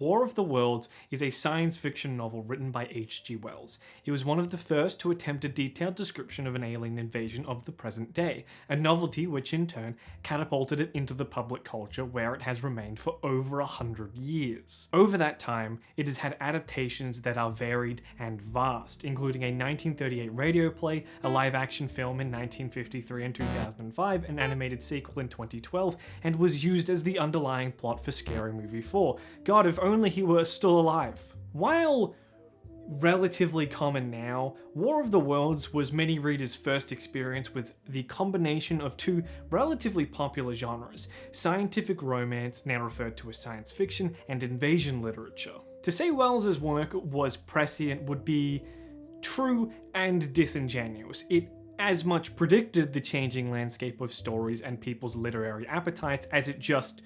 War of the Worlds is a science fiction novel written by H.G. Wells. He was one of the first to attempt a detailed description of an alien invasion of the present day, a novelty which in turn catapulted it into the public culture where it has remained for over 100 years. Over that time, it has had adaptations that are varied and vast, including a 1938 radio play, a live-action film in 1953 and 2005, an animated sequel in 2012, and was used as the underlying plot for Scary Movie 4. God, if only he were still alive. While relatively common now, War of the Worlds was many readers' first experience with the combination of two relatively popular genres, scientific romance, now referred to as science fiction, and invasion literature. To say Wells's work was prescient would be true and disingenuous. It as much predicted the changing landscape of stories and people's literary appetites as it just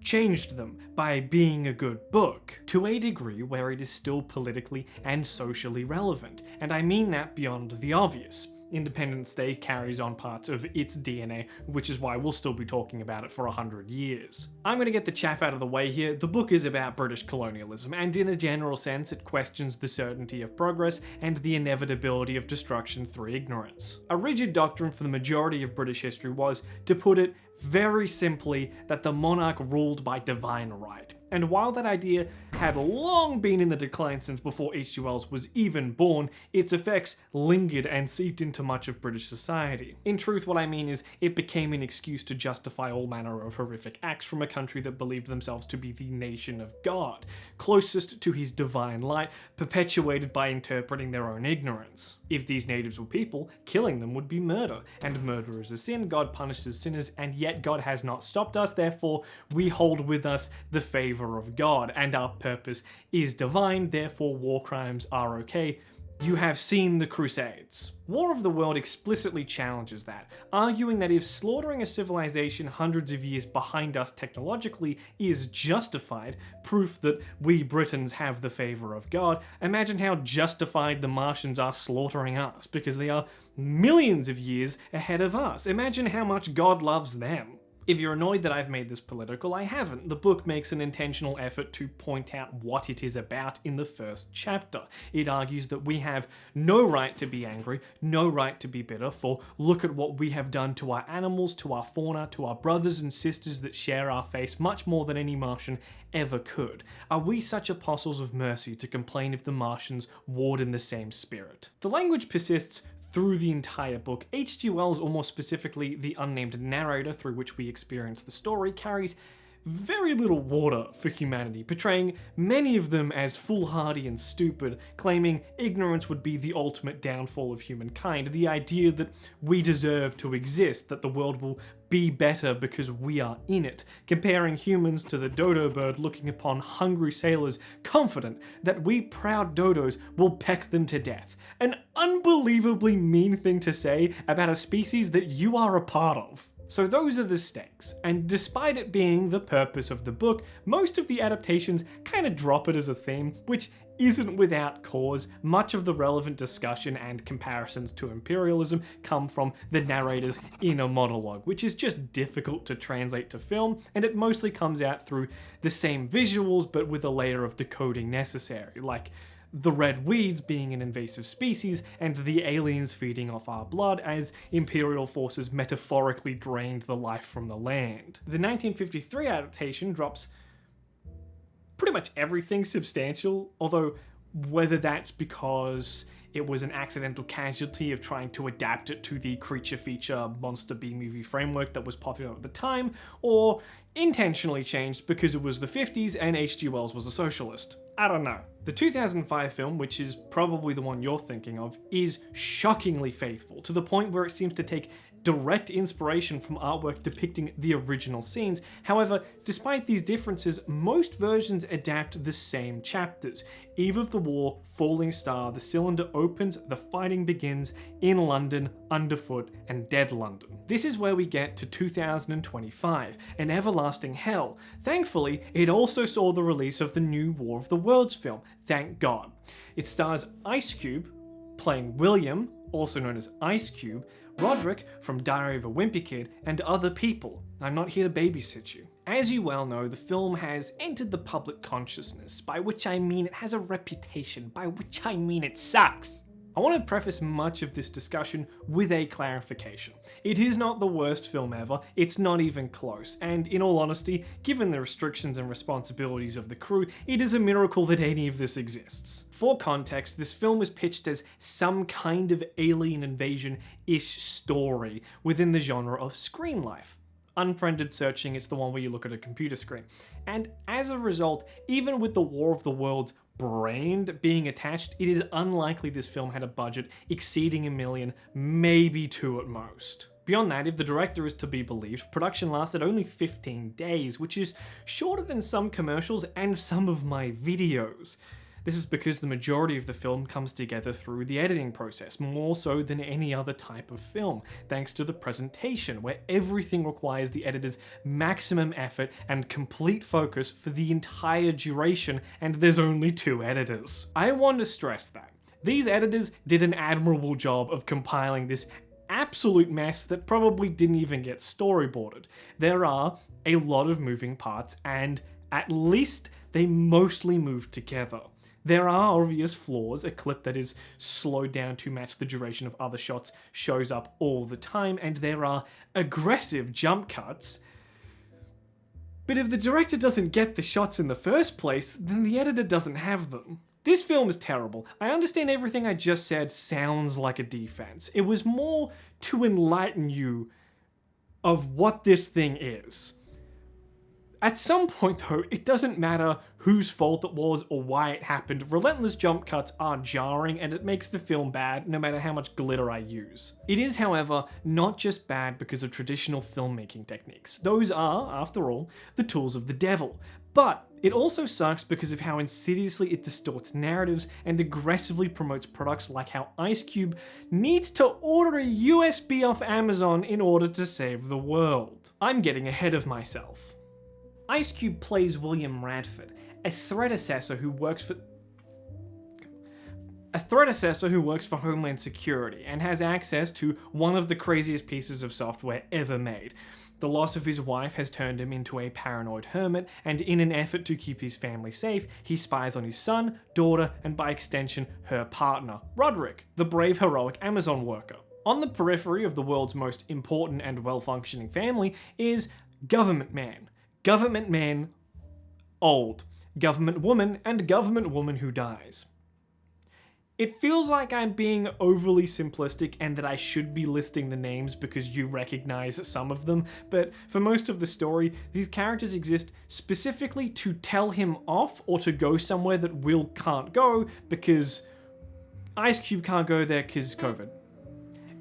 changed them by being a good book, to a degree where it is still politically and socially relevant, and I mean that beyond the obvious. Independence Day carries on parts of its DNA, which is why we'll still be talking about it for 100 years. I'm gonna get the chaff out of the way here. The book is about British colonialism, and in a general sense, it questions the certainty of progress and the inevitability of destruction through ignorance. A rigid doctrine for the majority of British history was, to put it very simply, that the monarch ruled by divine right. And while that idea had long been in the decline since before H.G. Wells was even born, its effects lingered and seeped into much of British society. In truth, what I mean is, it became an excuse to justify all manner of horrific acts from a country that believed themselves to be the nation of God, closest to his divine light, perpetuated by interpreting their own ignorance. If these natives were people, killing them would be murder, and murder is a sin. God punishes sinners, and yet God has not stopped us, therefore we hold with us the favor of God, and our purpose is divine, therefore war crimes are okay. You have seen the Crusades. War of the World explicitly challenges that, arguing that if slaughtering a civilization hundreds of years behind us technologically is justified, proof that we Britons have the favor of God, imagine how justified the Martians are slaughtering us, because they are millions of years ahead of us. Imagine how much God loves them. If you're annoyed that I've made this political, I haven't. The book makes an intentional effort to point out what it is about in the first chapter. It argues that we have no right to be angry, no right to be bitter, for look at what we have done to our animals, to our fauna, to our brothers and sisters that share our face much more than any Martian ever could. Are we such apostles of mercy to complain if the Martians warred in the same spirit? The language persists through the entire book. H.G. Wells, or more specifically the unnamed narrator through which we experience the story, carries very little water for humanity, portraying many of them as foolhardy and stupid, claiming ignorance would be the ultimate downfall of humankind, the idea that we deserve to exist, that the world will be better because we are in it, comparing humans to the dodo bird looking upon hungry sailors, confident that we proud dodos will peck them to death. An unbelievably mean thing to say about a species that you are a part of. So those are the stakes, and despite it being the purpose of the book, most of the adaptations kind of drop it as a theme, which isn't without cause. Much of the relevant discussion and comparisons to imperialism come from the narrator's inner monologue, which is just difficult to translate to film, and it mostly comes out through the same visuals but with a layer of decoding necessary, like the red weeds being an invasive species, and the aliens feeding off our blood as imperial forces metaphorically drained the life from the land. The 1953 adaptation drops pretty much everything substantial, although whether that's because it was an accidental casualty of trying to adapt it to the creature feature monster B-movie framework that was popular at the time, or intentionally changed because it was the 50s and H.G. Wells was a socialist. I don't know. The 2005 film, which is probably the one you're thinking of, is shockingly faithful, to the point where it seems to take direct inspiration from artwork depicting the original scenes. However, despite these differences, most versions adapt the same chapters. Eve of the War, Falling Star, the cylinder opens, the fighting begins, in London, underfoot, and dead London. This is where we get to 2025, an everlasting hell. Thankfully, it also saw the release of the new War of the Worlds film, thank God. It stars Ice Cube, playing William, also known as Ice Cube, Roderick from Diary of a Wimpy Kid, and other people. I'm not here to babysit you. As you well know, the film has entered the public consciousness, by which I mean it has a reputation, by which I mean it sucks. I want to preface much of this discussion with a clarification. It is not the worst film ever, it's not even close, and in all honesty, given the restrictions and responsibilities of the crew, it is a miracle that any of this exists. For context, this film was pitched as some kind of alien invasion-ish story within the genre of screen life. Unfriended searching, it's the one where you look at a computer screen. And as a result, even with the War of the Worlds brand being attached, it is unlikely this film had a budget exceeding $1 million, maybe $2 million at most. Beyond that, if the director is to be believed, production lasted only 15 days, which is shorter than some commercials and some of my videos. This is because the majority of the film comes together through the editing process, more so than any other type of film, thanks to the presentation, where everything requires the editor's maximum effort and complete focus for the entire duration, and there's only 2 editors. I want to stress that. These editors did an admirable job of compiling this absolute mess that probably didn't even get storyboarded. There are a lot of moving parts, and at least they mostly move together. There are obvious flaws. A clip that is slowed down to match the duration of other shots shows up all the time, and there are aggressive jump cuts. But if the director doesn't get the shots in the first place, then the editor doesn't have them. This film is terrible. I understand everything I just said sounds like a defense. It was more to enlighten you of what this thing is. At some point though, it doesn't matter whose fault it was or why it happened. Relentless jump cuts are jarring, and it makes the film bad no matter how much glitter I use. It is, however, not just bad because of traditional filmmaking techniques. Those are, after all, the tools of the devil. But it also sucks because of how insidiously it distorts narratives and aggressively promotes products like how Ice Cube needs to order a USB off Amazon in order to save the world. I'm getting ahead of myself. Ice Cube plays William Radford, a threat assessor who works for Homeland Security and has access to one of the craziest pieces of software ever made. The loss of his wife has turned him into a paranoid hermit, and in an effort to keep his family safe, he spies on his son, daughter, and by extension, her partner, Roderick, the brave, heroic Amazon worker. On the periphery of the world's most important and well-functioning family is Government Man. Government Man, old. Government Woman, and Government Woman who dies. It feels like I'm being overly simplistic and that I should be listing the names because you recognize some of them, but for most of the story, these characters exist specifically to tell him off or to go somewhere that Will can't go because Ice Cube can't go there because COVID.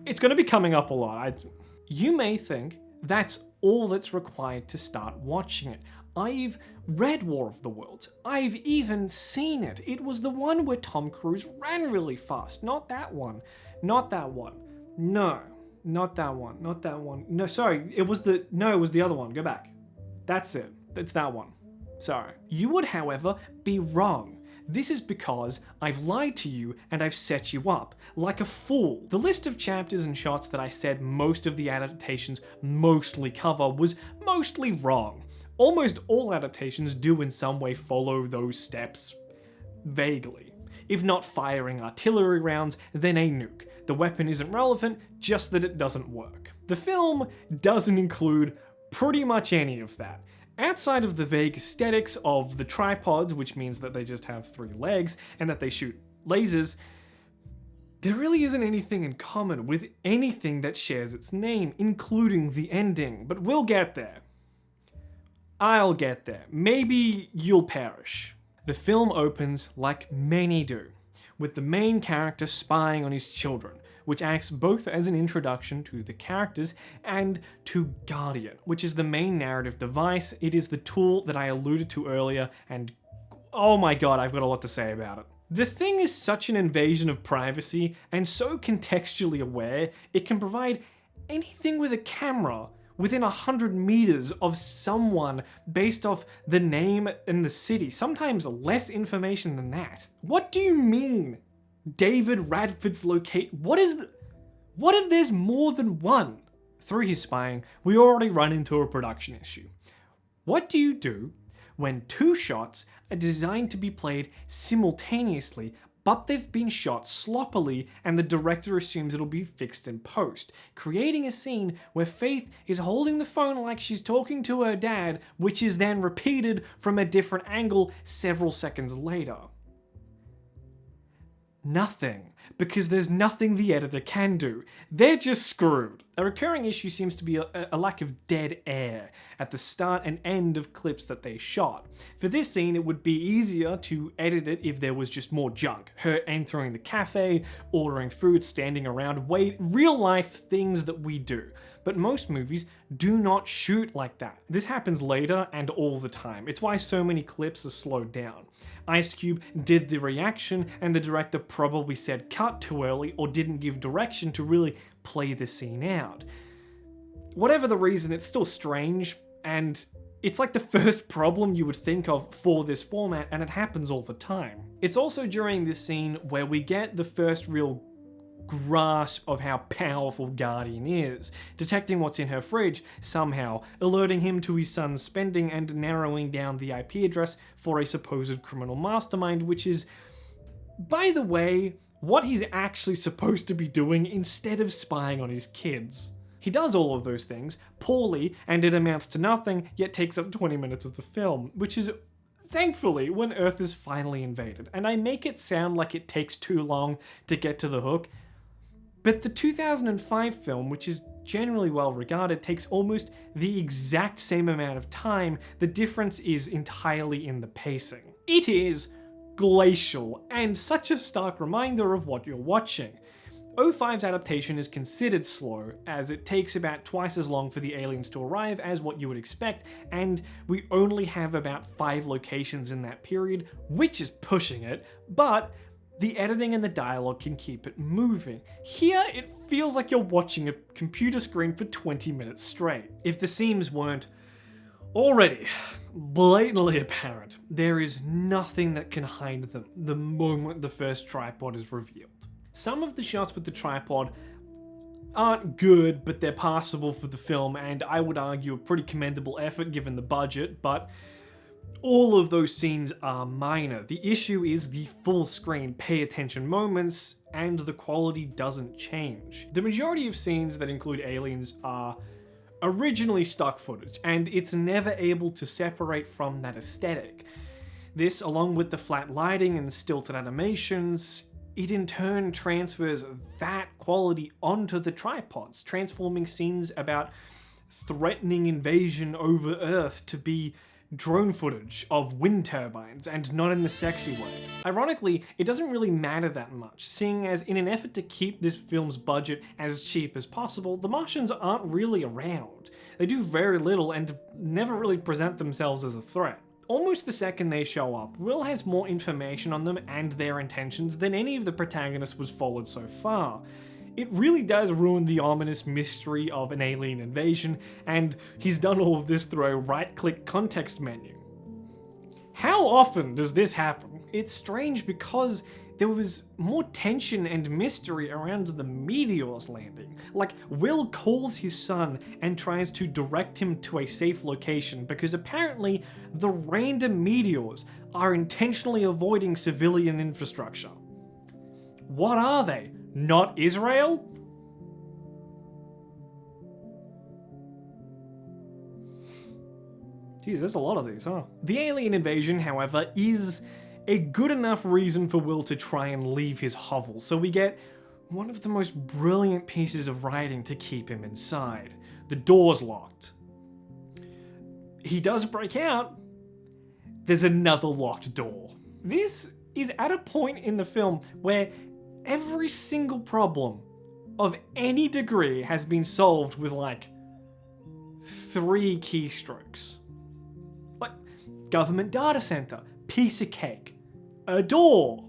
It's going to be coming up a lot. You may think that's all that's required to start watching it. I've read War of the Worlds. I've even seen it. It was the one where Tom Cruise ran really fast. Not that one. Not that one. No. Not that one. Not that one. No, sorry. It was the other one. Go back. That's it. It's that one. Sorry. You would, however, be wrong. This is because I've lied to you and I've set you up, like a fool. The list of chapters and shots that I said most of the adaptations mostly cover was mostly wrong. Almost all adaptations do in some way follow those steps vaguely. If not firing artillery rounds, then a nuke. The weapon isn't relevant, just that it doesn't work. The film doesn't include pretty much any of that. Outside of the vague aesthetics of the tripods, which means that they just have 3 legs and that they shoot lasers, there really isn't anything in common with anything that shares its name, including the ending, but we'll get there. I'll get there. Maybe you'll perish. The film opens like many do, with the main character spying on his children, which acts both as an introduction to the characters and to Guardian, which is the main narrative device. It is the tool that I alluded to earlier, and oh my god, I've got a lot to say about it. The thing is such an invasion of privacy and so contextually aware, it can provide anything with a camera within 100 meters of someone based off the name and the city, sometimes less information than that. What do you mean? David Radford's what if there's more than one? Through his spying, we already run into a production issue. What do you do when two shots are designed to be played simultaneously, but they've been shot sloppily and the director assumes it'll be fixed in post, creating a scene where Faith is holding the phone like she's talking to her dad, which is then repeated from a different angle several seconds later? Nothing, because there's nothing the editor can do. They're just screwed. A recurring issue seems to be a lack of dead air at the start and end of clips that they shot. For this scene, it would be easier to edit it if there was just more junk. Her entering the cafe, ordering food, standing around, real life things that we do. But most movies do not shoot like that. This happens later and all the time. It's why so many clips are slowed down. Ice Cube did the reaction and the director probably said cut too early or didn't give direction to really play the scene out. Whatever the reason, it's still strange, and it's like the first problem you would think of for this format, and it happens all the time. It's also during this scene where we get the first real grasp of how powerful Guardian is, detecting what's in her fridge somehow, alerting him to his son's spending and narrowing down the IP address for a supposed criminal mastermind, which is, by the way, what he's actually supposed to be doing instead of spying on his kids. He does all of those things poorly, and it amounts to nothing, yet takes up 20 minutes of the film, which is thankfully when Earth is finally invaded. And I make it sound like it takes too long to get to the hook, but the 2005 film, which is generally well regarded, takes almost the exact same amount of time. The difference is entirely in the pacing. It is glacial, and such a stark reminder of what you're watching. 05's adaptation is considered slow, as it takes about twice as long for the aliens to arrive as what you would expect, and we only have about 5 locations in that period, which is pushing it, but the editing and the dialogue can keep it moving. Here, it feels like you're watching a computer screen for 20 minutes straight. If the seams weren't already blatantly apparent, there is nothing that can hide them the moment the first tripod is revealed. Some of the shots with the tripod aren't good, but they're passable for the film, and I would argue a pretty commendable effort given the budget, but all of those scenes are minor. The issue is the full screen pay attention moments, and the quality doesn't change. The majority of scenes that include aliens are originally stock footage, and it's never able to separate from that aesthetic. This, along with the flat lighting and stilted animations, it in turn transfers that quality onto the tripods, transforming scenes about threatening invasion over Earth to be drone footage of wind turbines, and not in the sexy way. Ironically, it doesn't really matter that much, seeing as in an effort to keep this film's budget as cheap as possible, the Martians aren't really around. They do very little and never really present themselves as a threat. Almost the second they show up, Will has more information on them and their intentions than any of the protagonists was followed so far. It really does ruin the ominous mystery of an alien invasion, and he's done all of this through a right-click context menu. How often does this happen? It's strange because there was more tension and mystery around the meteor's landing. Like, Will calls his son and tries to direct him to a safe location because apparently the random meteors are intentionally avoiding civilian infrastructure. What are they? Not Israel? Geez, there's a lot of these, huh? The alien invasion, however, is a good enough reason for Will to try and leave his hovel, so we get one of the most brilliant pieces of writing to keep him inside. The door's locked. He does break out. There's another locked door. This is at a point in the film where every single problem of any degree has been solved with like 3 keystrokes. Like, government data center, piece of cake, a door.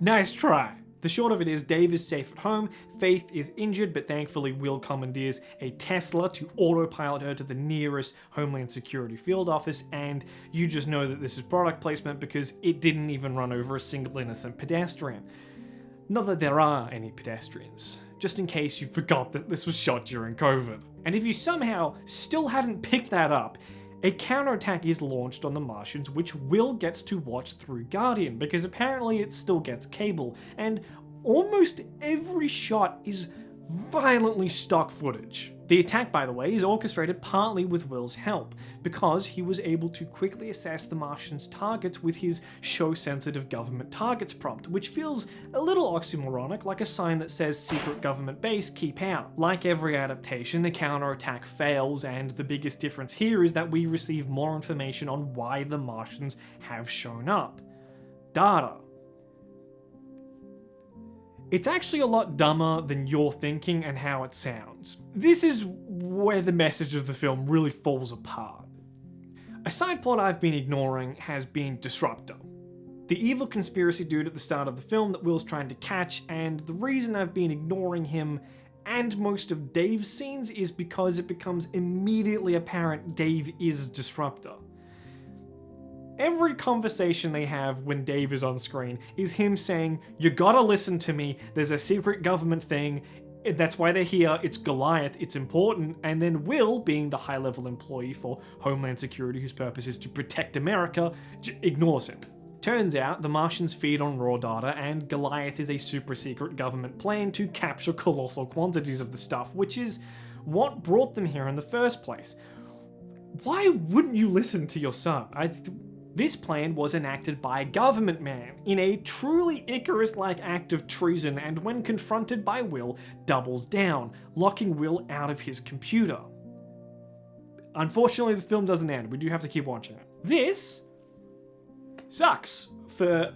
Nice try. The short of it is, Dave is safe at home, Faith is injured, but thankfully Will commandeers a Tesla to autopilot her to the nearest Homeland Security field office, and you just know that this is product placement because it didn't even run over a single innocent pedestrian. Not that there are any pedestrians, just in case you forgot that this was shot during COVID. And if you somehow still hadn't picked that up, a counterattack is launched on the Martians, which Will gets to watch through Guardian, because apparently it still gets cable, and almost every shot is violently stock footage. The attack, by the way, is orchestrated partly with Will's help, because he was able to quickly assess the Martians' targets with his show sensitive government targets prompt, which feels a little oxymoronic, like a sign that says secret government base, keep out. Like every adaptation, the counterattack fails, and the biggest difference here is that we receive more information on why the Martians have shown up. Data. It's actually a lot dumber than you're thinking and how it sounds. This is where the message of the film really falls apart. A side plot I've been ignoring has been Disruptor, the evil conspiracy dude at the start of the film that Will's trying to catch, and the reason I've been ignoring him and most of Dave's scenes is because it becomes immediately apparent Dave is Disruptor. Every conversation they have when Dave is on screen is him saying, you gotta listen to me, there's a secret government thing, that's why they're here, it's Goliath, it's important, and then Will, being the high-level employee for Homeland Security whose purpose is to protect America, ignores him. Turns out the Martians feed on raw data, and Goliath is a super-secret government plan to capture colossal quantities of the stuff, which is what brought them here in the first place. Why wouldn't you listen to your son? This plan was enacted by a government man in a truly Icarus-like act of treason, and when confronted by Will, doubles down, locking Will out of his computer. Unfortunately, the film doesn't end. We do have to keep watching it. This sucks for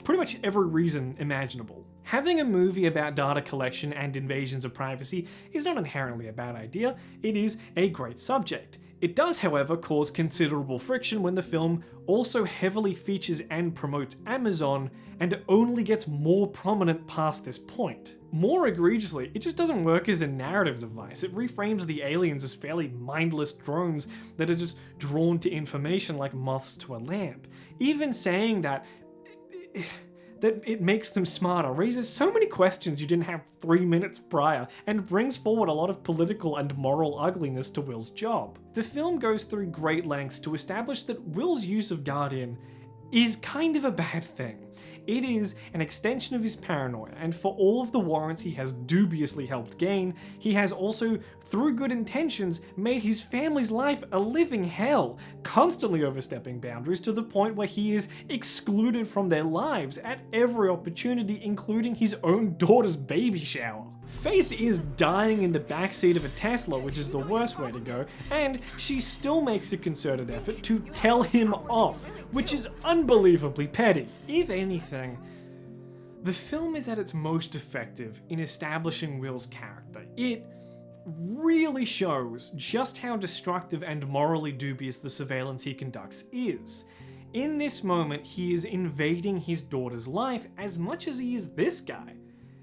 pretty much every reason imaginable. Having a movie about data collection and invasions of privacy is not inherently a bad idea. It is a great subject. It does, however, cause considerable friction when the film also heavily features and promotes Amazon and only gets more prominent past this point. More egregiously, it just doesn't work as a narrative device. It reframes the aliens as fairly mindless drones that are just drawn to information like moths to a lamp. Even saying that it makes them smarter raises so many questions you didn't have 3 minutes prior, and brings forward a lot of political and moral ugliness to Will's job. The film goes through great lengths to establish that Will's use of Guardian is kind of a bad thing. It is an extension of his paranoia, and for all of the warrants he has dubiously helped gain, he has also, through good intentions, made his family's life a living hell, constantly overstepping boundaries to the point where he is excluded from their lives at every opportunity, including his own daughter's baby shower. Faith is dying in the backseat of a Tesla, which is the worst way to go, and she still makes a concerted effort to tell him off, which is unbelievably petty. If anything, the film is at its most effective in establishing Will's character. It really shows just how destructive and morally dubious the surveillance he conducts is. In this moment, he is invading his daughter's life as much as he is this guy.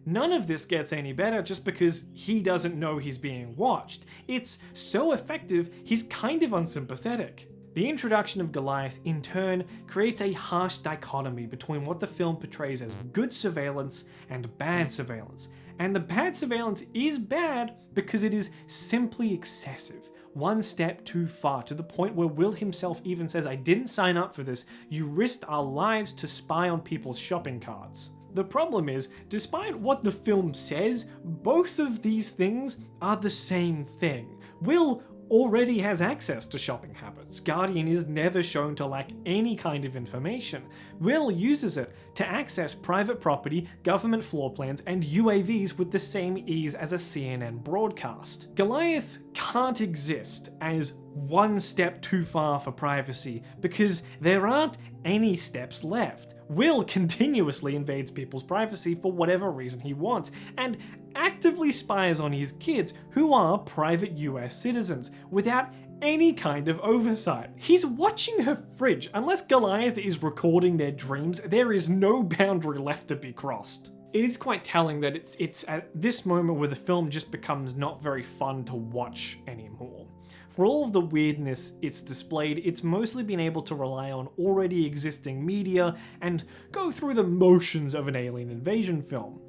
None of this gets any better just because he doesn't know he's being watched. It's so effective, he's kind of unsympathetic. The introduction of Goliath, in turn, creates a harsh dichotomy between what the film portrays as good surveillance and bad surveillance. And the bad surveillance is bad because it is simply excessive. One step too far, to the point where Will himself even says, "I didn't sign up for this. You risked our lives to spy on people's shopping carts." The problem is, despite what the film says, both of these things are the same thing. Will already has access to shopping habits. Guardian is never shown to lack any kind of information. Will uses it to access private property, government floor plans, and UAVs with the same ease as a CNN broadcast. Goliath can't exist as one step too far for privacy because there aren't any steps left. Will continuously invades people's privacy for whatever reason he wants, and actively spies on his kids, who are private US citizens, without any kind of oversight. He's watching her fridge. Unless Goliath is recording their dreams, there is no boundary left to be crossed. It is quite telling that it's at this moment where the film just becomes not very fun to watch anymore. For all of the weirdness it's displayed, it's mostly been able to rely on already existing media and go through the motions of an alien invasion film.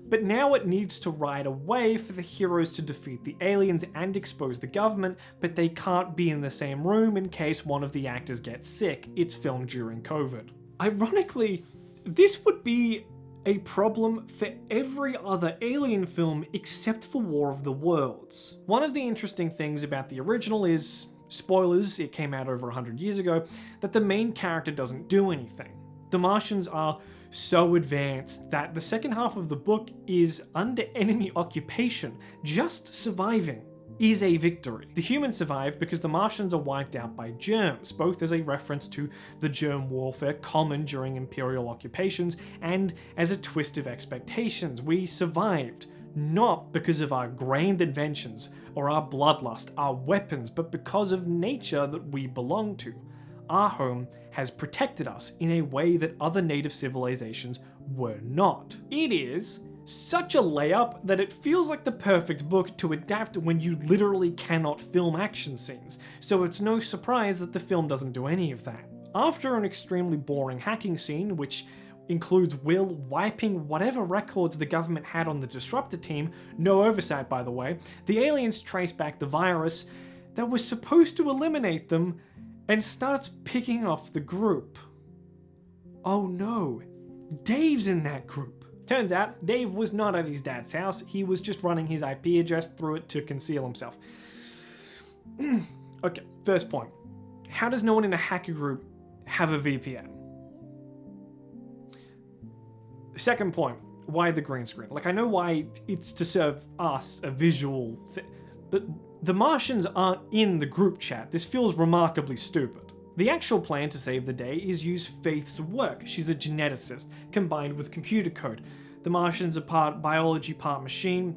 But now it needs to ride a way for the heroes to defeat the aliens and expose the government, but they can't be in the same room in case one of the actors gets sick. It's filmed during COVID. Ironically, this would be a problem for every other Alien film except for War of the Worlds. One of the interesting things about the original is, spoilers, it came out over 100 years ago, that the main character doesn't do anything. The Martians are so advanced that the second half of the book is under enemy occupation. Just surviving is a victory. The humans survive because the Martians are wiped out by germs, both as a reference to the germ warfare common during imperial occupations and as a twist of expectations. We survived, not because of our grand inventions or our bloodlust, our weapons, but because of nature that we belong to. Our home has protected us in a way that other native civilizations were not. It is such a layup that it feels like the perfect book to adapt when you literally cannot film action scenes, so it's no surprise that the film doesn't do any of that. After an extremely boring hacking scene, which includes Will wiping whatever records the government had on the Disruptor team, no oversight by the way, the aliens trace back the virus that was supposed to eliminate them and starts picking off the group. Oh no, Dave's in that group. Turns out, Dave was not at his dad's house, he was just running his IP address through it to conceal himself. Okay, first point. How does no one in a hacker group have a VPN? Second point, why the green screen? Like, I know why it's to serve us a visual thing, but the Martians aren't in the group chat. This feels remarkably stupid. The actual plan to save the day is use Faith's work. She's a geneticist, combined with computer code. The Martians are part biology, part machine.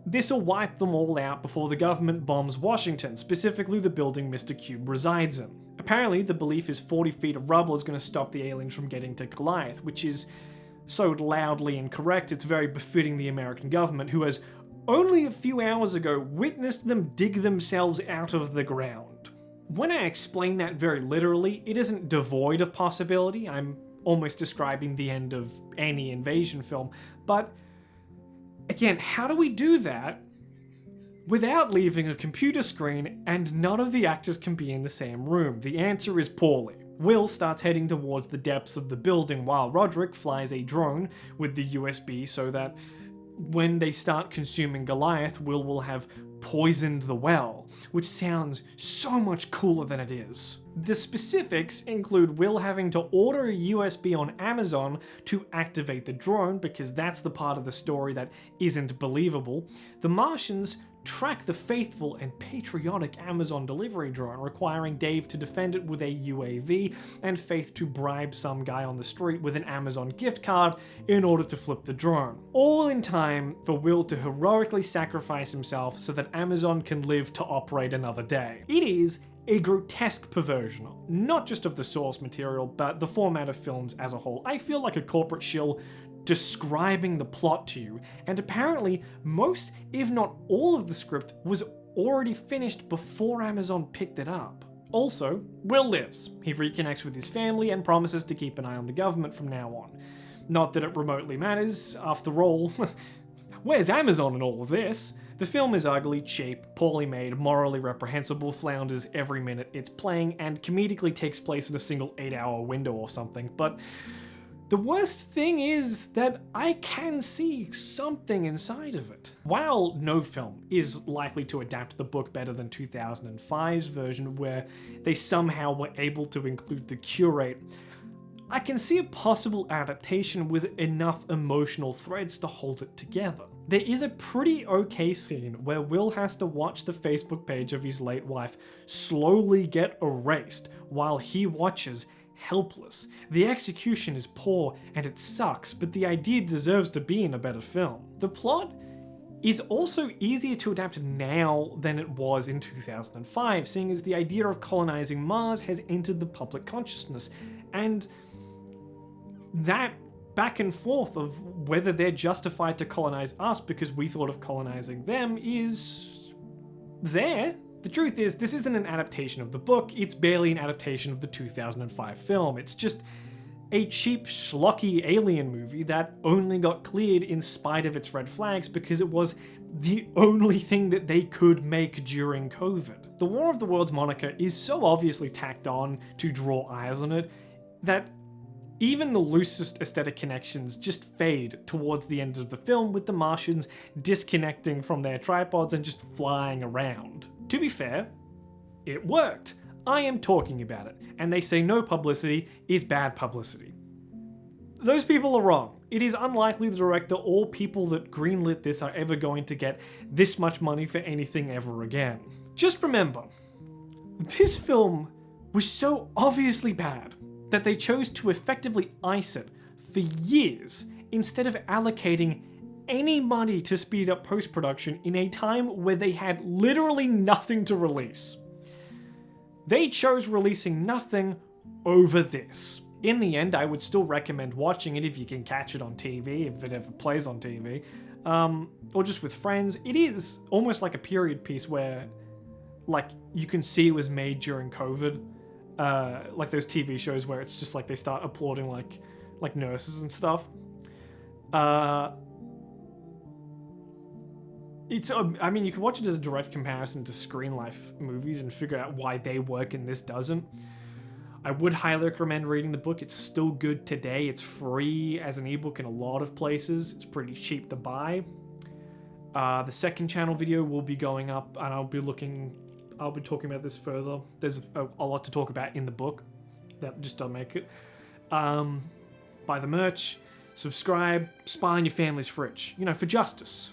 This'll wipe them all out before the government bombs Washington, specifically the building Mr. Cube resides in. Apparently, the belief is 40 feet of rubble is going to stop the aliens from getting to Goliath, which is so loudly incorrect it's very befitting the American government, who has only a few hours ago witnessed them dig themselves out of the ground. When I explain that very literally, it isn't devoid of possibility. I'm almost describing the end of any invasion film. But again, how do we do that without leaving a computer screen and none of the actors can be in the same room? The answer is poorly. Will starts heading towards the depths of the building while Roderick flies a drone with the USB so that when they start consuming Goliath, will have poisoned the well, which sounds so much cooler than it is. The specifics include Will having to order a USB on Amazon to activate the drone, because that's the part of the story that isn't believable. The Martians track the faithful and patriotic Amazon delivery drone, requiring Dave to defend it with a UAV, and Faith to bribe some guy on the street with an Amazon gift card in order to flip the drone. All in time for Will to heroically sacrifice himself so that Amazon can live to operate another day. It is a grotesque perversion, not just of the source material, but the format of films as a whole. I feel like a corporate shill describing the plot to you, and apparently most, if not all of the script was already finished before Amazon picked it up. Also, Will lives. He reconnects with his family and promises to keep an eye on the government from now on. Not that it remotely matters, after all, where's Amazon in all of this? The film is ugly, cheap, poorly made, morally reprehensible, flounders every minute it's playing, and comedically takes place in a single 8-hour window or something, but the worst thing is that I can see something inside of it. While no film is likely to adapt the book better than 2005's version, where they somehow were able to include the curate, I can see a possible adaptation with enough emotional threads to hold it together. There is a pretty okay scene where Will has to watch the Facebook page of his late wife slowly get erased while he watches helpless. The execution is poor and it sucks, but the idea deserves to be in a better film. The plot is also easier to adapt now than it was in 2005, seeing as the idea of colonizing Mars has entered the public consciousness, and that back and forth of whether they're justified to colonize us because we thought of colonizing them is there. The truth is, this isn't an adaptation of the book, it's barely an adaptation of the 2005 film. It's just a cheap, schlocky alien movie that only got cleared in spite of its red flags because it was the only thing that they could make during COVID. The War of the Worlds moniker is so obviously tacked on to draw eyes on it that even the loosest aesthetic connections just fade towards the end of the film, with the Martians disconnecting from their tripods and just flying around. To be fair, it worked. I am talking about it, and they say no publicity is bad publicity. Those people are wrong. It is unlikely the director or people that greenlit this are ever going to get this much money for anything ever again. Just remember, this film was so obviously bad that they chose to effectively ice it for years instead of allocating any money to speed up post-production in a time where they had literally nothing to release. They chose releasing nothing over this. In the end, I would still recommend watching it if you can catch it on TV, if it ever plays on TV, or just with friends. It is almost like a period piece where, like, you can see it was made during COVID. Like those TV shows where it's just like they start applauding like nurses and stuff. I mean, you can watch it as a direct comparison to Screen Life movies and figure out why they work and this doesn't. I would highly recommend reading the book. It's still good today. It's free as an ebook in a lot of places. It's pretty cheap to buy. The second channel video will be going up, and I'll be talking about this further. There's a lot to talk about in the book that just doesn't make it. Buy the merch, subscribe, spy on your family's fridge, for justice.